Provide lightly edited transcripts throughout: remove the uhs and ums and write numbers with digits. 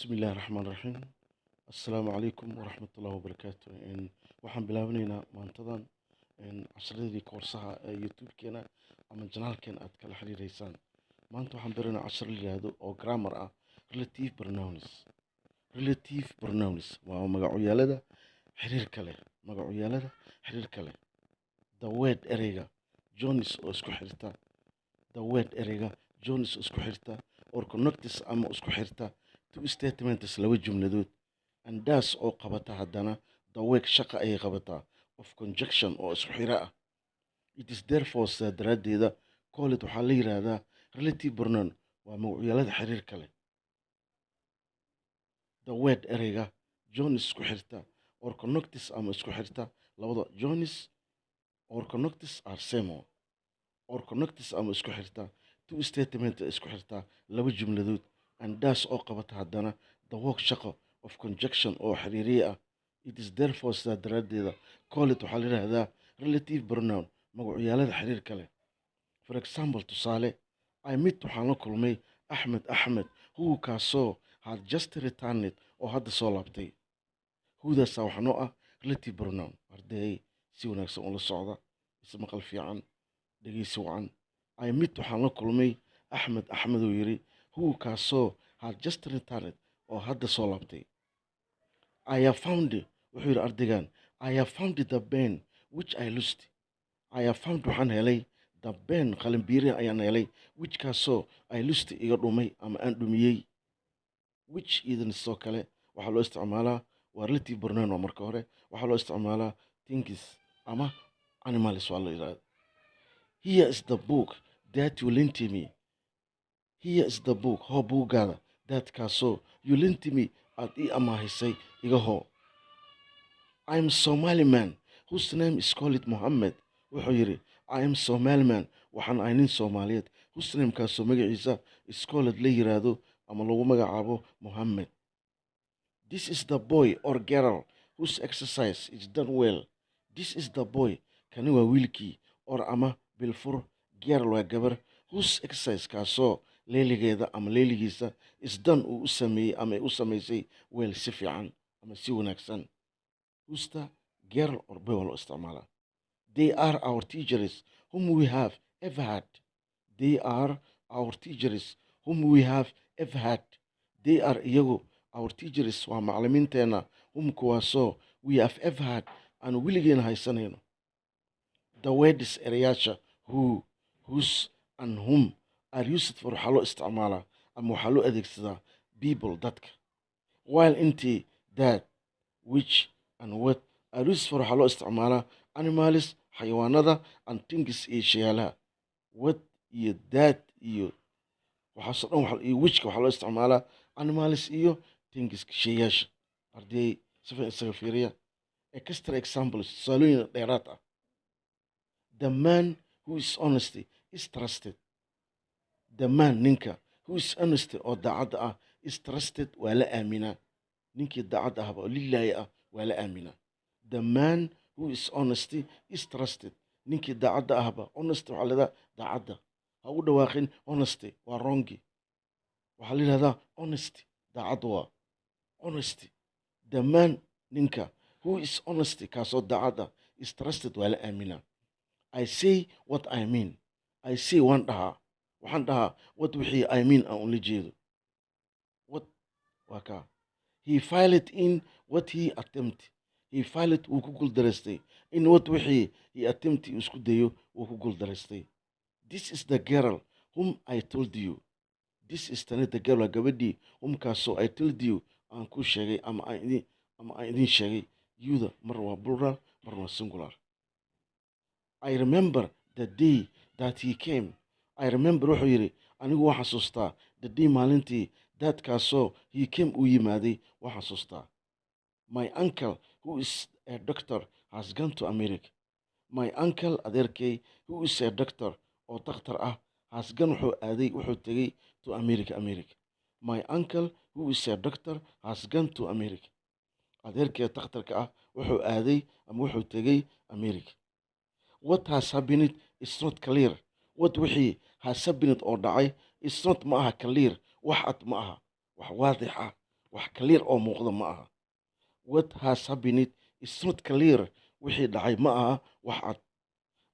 بسم الله الرحمن الرحيم السلام عليكم ورحمة الله وبركاته waxaan bilaabaneynaa maantadan casharadii koorsaha ee youtube-keena ama janaalkeena aad kala xiriireysaan. Maanta waxaan baranaa cashar la yiraahdo oo grammar ah relative pronouns. Relative pronouns waa magacyaalada xiriirka leh, the word ereyga joins oo isku xirta, the word ereyga joins oo isku xirta, or connects ama isku xirta two statements laba jumladood, and das oo qabata haddana the work shaqa ay qabataa of conjunction oo isku xira ah. It is therefore sidaa daraaddeeda called waxaa la yiraahdaa relative pronoun waa magacyaalada xiriirka leh. The word ereyga joins isku xirta or connects ama isku xirta labada joins or connects are same or connects ama isku xirta two statements isku xirta laba jumladood, and das oo qabata haddana the work shaqo of conjunction oo xiriiriye ah. It is therefore sidaa daraaddeeda called waxaa la yiraahdaa relative pronoun magacyaalada xiriirka leh. For example, tusaale, I met waxaan la kulmay Axmed who kaasoo had just returned oo hadda soo laabtay. Whodaasa waxaa noo ah relative pronoun. Arday si wanaagsan ula socda, ismaqal fiican, dhegeysi wacan. I met waxaan la kulmay Axmed uu yiri who kaasoo had just returned oo hadda soo laabtay. I have found wuxuu yiri ardaygan I have found the pen which I lost. I have found waxaan helay the pen qalin biirin ayaan helay which kaasoo I lost iga dhumay ama aan dhumiyey. Which idan soo kale waxaa loo isticmaalaa waa relative pronoun oo marka hore waxaa loo isticmaalaa things ama animals waa la yiraahdaa. Here is the book that you lent me. Here is the book ho buuggaada that kaasoo you lent me aad ii amaahisay iga hoo. I am Somali man whose name is called Muhammad. Wuxuu yiri I am Somali man waxaan ahay nin Soomaaliyeed whose name kaasoo magaciisa is called la yiraahdo ama lagu magacaabo Muhammad. This is the boy or girl whose exercise is done well. This is the boy kani waa wiilkii or ama bilfur girl waa gabar whose exercise kaasoo leeligeeda ama leeligiisa is done uu u sameeyey ama ay u samaysay well si fiican ama si wanaagsan. Whosta girl or boy waa loo isticmaalaa. They are our teachers whom we have ever had. They are our teachers whom we have ever had. They are iyagu our teachers waa macallimiinteena whom kuwaasoo we have ever had aan weligeena haysanayno. The words erayaasha who, whose and whom are used for waxaa loo isticmaalaa ama waxaa loo adeegsadaa people dadka, while intii that, which and what are used for waxaa loo isticmaalaa animals xayawaanada and things iyo shayalaha. What iyo that iyo waxaasoo dhan iyo whichka waxaa loo isticmaalaa animals iyo things shayaasha. Arday si fiican isaga fiiriya. Extra examples tusaalooyin dheeraad ah. The man who is honest is trusted. The man ninka who is honest oo daacad ah is trusted waa la aaminaa. Ninkii daacad ahba oo lilaahi ah waa la aaminaa. The man who is honest is trusted. Ninkii daacadda ahba honest waxaa la yidhahdaa daacadda. Ha u dhawaaqin honest waa wrongi. waxaa la yidhahdaa honest daacad waa honest. The man ninka who is honest kaasoo daacad ah is trusted waa la aaminaa. I say what I mean. I say waan dhahaa. Waxaan dhahaa what wixii I mean aan ula jeedo. What waa kaa. He failed in what he attempted. He failed wuu ku guuldaraystay. In what wixii he attempted isku dayo wuu ku guuldaraystay. This is the girl whom I told you. This is tani the girl waa gabadhii whom kaasoo I told you aan ku sheegay ama aan idin sheegay. Youda mar waa plural mar waa singular. I remember the day that he came. I remember wuxuu yiri anigu waan xasuustaa the day maalintii that kaasoo he came uu yimaaday waan xasuustaa. My uncle who is a doctor has gone to America. My uncle adeerkay who is a doctor oo dhakhtar ah has gone wuxuu tegay to America. My uncle who is a doctor has gone to America. Adeerkay dhakhtarka ah wuxuu aaday ama wuxuu tegay America. What has happened is not clear. What wixii has happened oo dhacay is not ma aha clear wax cad ma aha wax waadix ah wax clear oo muuqda ma aha. What has happened is not clear. Wixii dhacay ma aha wax cad.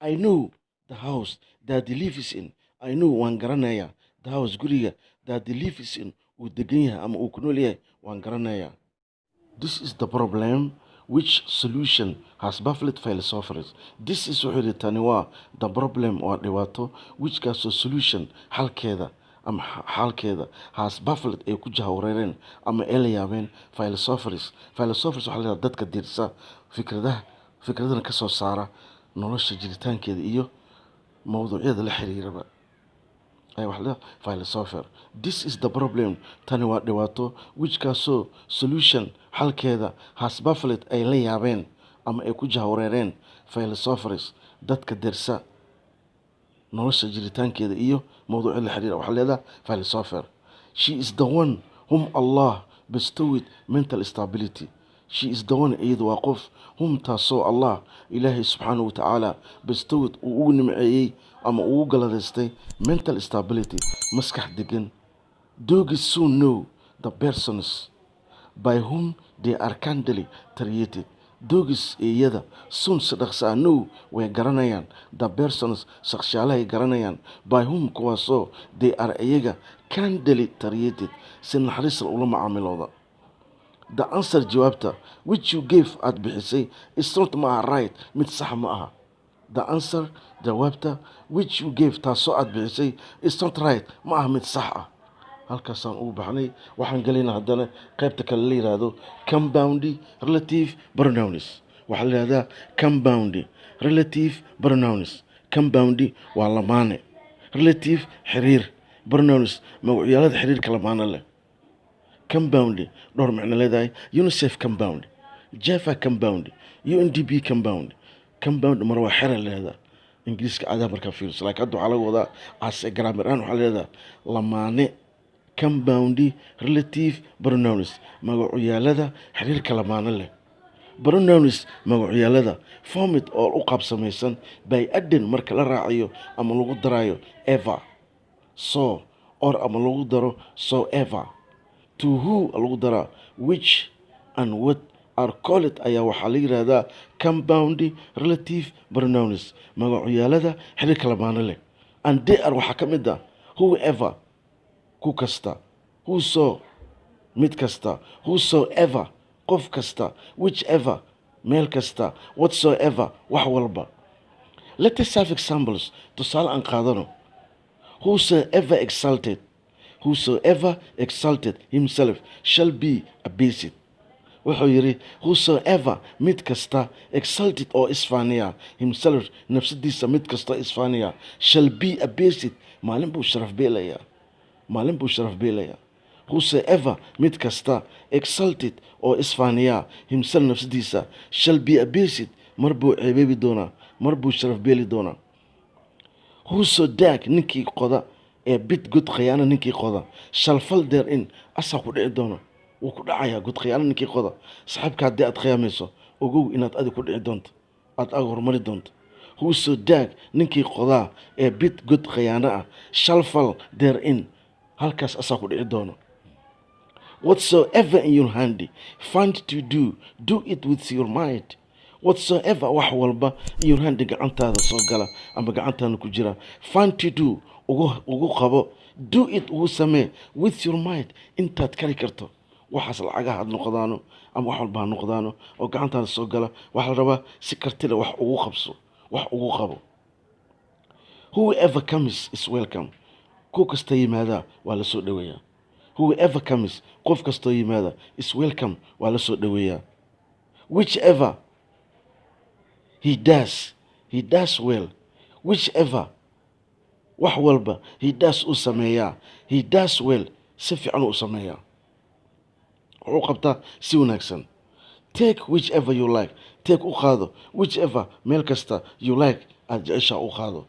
I know the house that he lives in. I know waan garanayaa the house guriga that he lives in uu degan yahay ama uu ku nool yahay waan garanayaa. This is the problem which solution has baffled philosophers. This is wuxuu yidhi tani waa the problem waa dhibaato which kaasoo solution xalkeeda ama xalkeeda has baffled ay ku jahawareereen ama ay la yaabeen philosophers. Philosophers waxaa la yidhahdaa dadka diirsa fikradana ka soo saara nolosha jiritaankeeda iyo mawduucyada la xiriiraba. Waxa la philosopher. This is the problem tani waa dhibaato which kaasoo solution xalkeeda has baffled ay la yaabeen ama ay ku jahawareereen philosophers dadka dirsa nolosha jiritaankeeda iyo mawduucyada la xiriira. Waxa leedahay philosopher. She is the one whom Allah bestowed mental stability. She is the one iyadu waa qof whom taasoo Allah ilaahay subxaanahu wa tacaala bestowed uu ugu nimceeyey ama uu galadaystay mental stability maskax degan. Dogs soon know the persons by whom they are kindly treated. Dogs iyada soon si dhaqsa know way garanayaan the persons shakhsiyaalahay garanayaan by whom kuwaasoo they are iyaga kindly treated si naxariis ula macaamilooda. The answer jawaabta which you gave aad bixisay is not ma aha right mid sax ma aha. The answer jawaabta which you gave taasoo aad bixisay is not right ma aha mid sax ah. halkaasaan ugu baxnay waxaan gelaynaa haddana qaybta kale la yidhaahdo compound relative pronouns. waxaa la yidhahdaa compound relative pronouns. compound waa lamaane, relative xiriir, pronouns magacyaalada xiriirka lamaane leh. compound dhowr macno leedahay. UNICEF compound, Jaffa compound, UNDP compound. compound mar waa xeran leedahay ingiriiska caadaha markaa fiiriso laakiin hadda waxaa laga wadaa as grammar ahaan waxaa leedahay lamaane. compound relative pronouns magacyaalada xiriirka lamaane leh. pronouns magacyaalada formed oo u qaabsamaysan by adding marka la raaciyo ama lagu darayo ever, so or ama lagu daro so ever. To who lagu daraa which and what are called ayaa waxaa la yidhaahdaa compound relative pronouns magacyaalada xiriirka lamaane leh. And they are waxaa ka mid ah whoever ku kasta, whoso mid kasta, whosoever qof kasta, whichever meel kasta, whatsoever wax walba. Let us have examples. tusaale aan qaadano. Whosoever exalted himself shall be abased. wuxuu yidhi whosoever mid kasta exalted oo isfaaniya himself nafsadiisa mid kasta isfaaniya shall be abased maalin buu sharaf beelayaa. Whosoever mid kasta exalted oo isfaaniya himself nafsadiisa shall be abased mar buu ceebeebi doonaa, mar buu sharaf beeli doonaa. Whoso dag ninkii qoda ee bid god khiyaano ninkii qoda shall fall therein asaa ku dhici doona. wuu ku dhacayaa god khiyaano ninkii qoda. saxaabka haddii aad khiyaamayso ogow inaad adi ku dhici doonto, aad aga horumari doonto. Whoso dag ninkii qodaa ee bid god khiyaano ah shall fall therein halkaas asaa ku dhici doona. Whatsoever in your hand find to do it with your might. Whatsoever wax walba in your hand gacantaada soo gala ama gacantaada ku jira find to do ugu qabo, do it ugu samee with your might intaad kari karto. waxaas lacagaha had noqdaano ama wax walba ha noqdaano oo gacantaada soo gala waxaa la rabaa si kartida wax ugu qabso, wax ugu qabo. Whoever comes is welcome. ku kasta yimaada waa la soo dhaweeyaa. Whoever comes qof kastoo yimaada is welcome waa la soo dhaweeyaa. Whichever he does well. Whichever wax walba he does uu sameeyaa, he does well si fiican uu sameeyaa, wuxuu qabtaa si wanaagsan. Take whichever you like. take u qaado whichever meel kasta you like aad jeceshaa u qaado.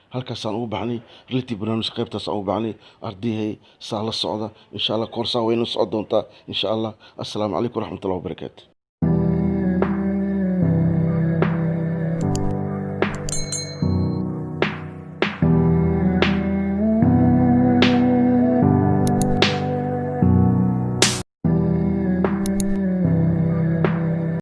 halkaasaan ugu baxnay relative pronouns qaybtaasaan ugu baxnay ardayhay saa la socda insha allah koorsaa wayna socon doontaa insha allah. assalaamu calaykum waraxmatullahi wabarakaatu.